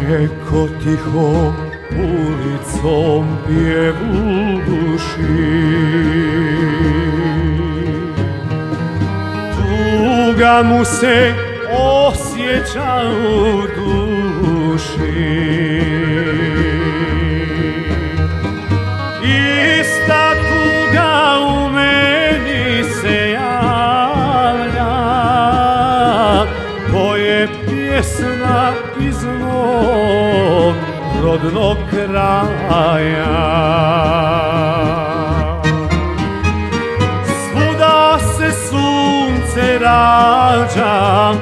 Eko tiho ulicom pjevuši, tuga mu se osjeća u duši. Ista tuga u meni se javlja, to je pjesma iz mog rodnog kraja. Svuda se sunce rađa,